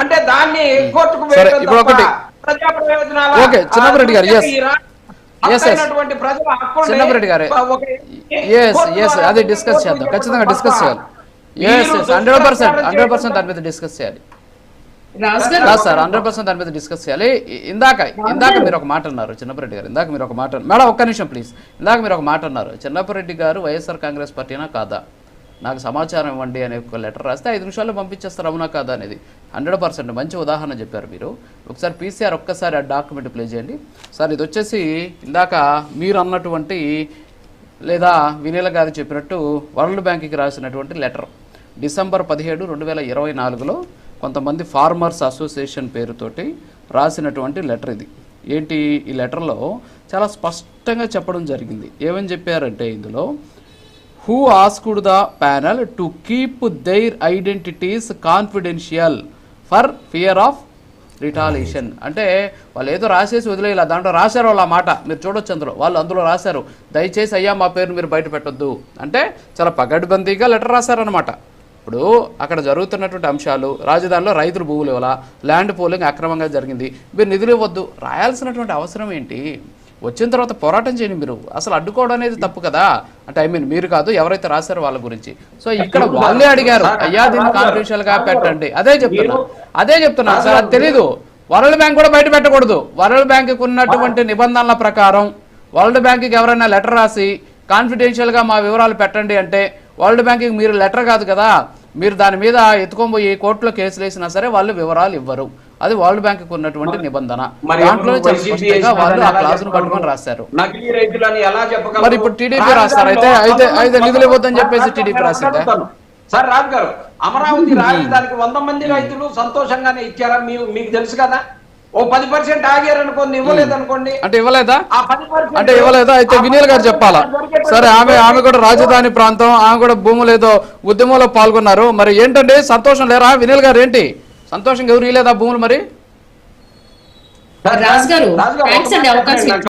అంటే దాన్ని కోర్టుకు సరే వేయడం ఇప్పుడు తప్ప ఒకటి ప్రజా ప్రయోజనాల ఓకే చిన్నపరెడ్డి గారు ఎస్ హక్కైనటువంటి ప్రజల హక్కుల్ని చిన్నపరెడ్డి గారు ఒక ఎస్ కోర్టు ఎస్ ద్వారా అది డిస్కస్ కోర్టుకు చేద్దాం, చెప్పడం ఖచ్చితంగా తప్ప డిస్కస్ చేయాలి. ఎస్ మీరు ఎస్ 100% దుష్ప్రచారం దాని మీద డిస్కస్ చేయాలి. రాజు గారు కాదు సార్ 100% దాని మీద డిస్కస్ చేయాలి. ఇందాక మీరు ఒక మాట అన్నారు చిన్నపరెడ్డి గారు, ఇందాక మీరు ఒక మాట మేడం ఒక్క నిమిషం ప్లీజ్. ఇందాక మీరు ఒక మాట అన్నారు, చిన్నపరెడ్డి గారు వైఎస్ఆర్ కాంగ్రెస్ పార్టీనా కాదా, నాకు సమాచారం ఇవ్వండి అనే ఒక లెటర్ రాస్తే 5 నిమిషాల్లో పంపించేస్తారు, అవునా కాదా అనేది 100% మంచి ఉదాహరణ చెప్పారు మీరు. ఒకసారి పీసీఆర్ ఒక్కసారి ఆ డాక్యుమెంట్ ప్లే చేయండి సార్. ఇది వచ్చేసి ఇందాక మీరు అన్నటువంటి లేదా వినీల గారు చెప్పినట్టు వరల్డ్ బ్యాంక్కి రాసినటువంటి లెటర్ డిసెంబర్ 17, 2024లో కొంతమంది ఫార్మర్స్ అసోసియేషన్ పేరుతోటి రాసినటువంటి లెటర్ ఇది. ఏంటి ఈ లెటర్లో చాలా స్పష్టంగా చెప్పడం జరిగింది. ఏమని చెప్పారంటే ఇందులో who asked the panel to keep their identities confidential for fear of retaliation. అంటే వాళ్ళు ఏదో రాసేసి వదిలేయాల, దాంట్లో రాశారు వాళ్ళు ఆ మాట మీరు చూడొచ్చు. అందులో రాశారు దయచేసి అయ్యా మా పేరు మీరు బయట పెట్టొద్దు అంటే చాలా పగడ్బందీగా లెటర్ రాశారనమాట. ఇప్పుడు అక్కడ జరుగుతున్నటువంటి అంశాలు, రాజధానిలో రైతులు భూములు ఇవ్వాల, ల్యాండ్ పూలింగ్ అక్రమంగా జరిగింది, మీరు నిధులు ఇవ్వద్దు, రాయాల్సినటువంటి అవసరం ఏంటి? వచ్చిన తర్వాత పోరాటం చేయండి. మీరు అసలు అడ్డుకోవడం అనేది తప్పు కదా. అంటే మీరు కాదు, ఎవరైతే రాశారో వాళ్ళ గురించి. సో ఇక్కడ వాళ్ళే అడిగారు అయ్యా దీన్ని కాన్ఫిడెన్షియల్ గా పెట్టండి. అదే చెప్తున్నా సార్, అది తెలీదు. వరల్డ్ బ్యాంక్ కూడా బయట పెట్టకూడదు. వరల్డ్ బ్యాంక్ ఉన్నటువంటి నిబంధనల ప్రకారం వరల్డ్ బ్యాంక్కి ఎవరైనా లెటర్ రాసి కాన్ఫిడెన్షియల్ గా మా వివరాలు పెట్టండి అంటే వరల్డ్ బ్యాంక్కి మీరు లెటర్ కాదు కదా, మీరు దాని మీద ఎత్తుకోబోయి కోర్టులో కేసులు వేసినా సరే వాళ్ళు వివరాలు ఇవ్వరు. అది వరల్డ్ బ్యాంక్ ఉన్నటువంటి నిబంధన. దాంట్లో వాళ్ళు ఆ క్లాసును పట్టుకొని రాశారు. మరి ఇప్పుడు టీడీపీ రాస్తారు అయితే నిధులు ఇవ్వద్దని చెప్పేసి టీడీపీ రాసిందా? సార్ రాజు గారు, అమరావతి రాజధానికి 100 మంది రైతులు సంతోషంగానే ఇచ్చారా? మీకు తెలుసు కదా. ఓ 10% ఆగారు అనుకోండి, ఇవ్వలేదు అనుకోండి, అంటే ఇవ్వలేదా? అయితే వినీల్ గారు చెప్పాలా? సరే ఆమె కూడా రాజధాని ప్రాంతం, ఆమె కూడా భూములు ఏదో ఉద్యమంలో పాల్గొన్నారు. మరి ఏంటండి సంతోషం లేరా వినీల్ గారు? ఏంటి సంతోషంగా ఎవరు ఇవ్వలేదా భూములు? మరి రాజు గారు థాంక్స్ అండి అవకాశం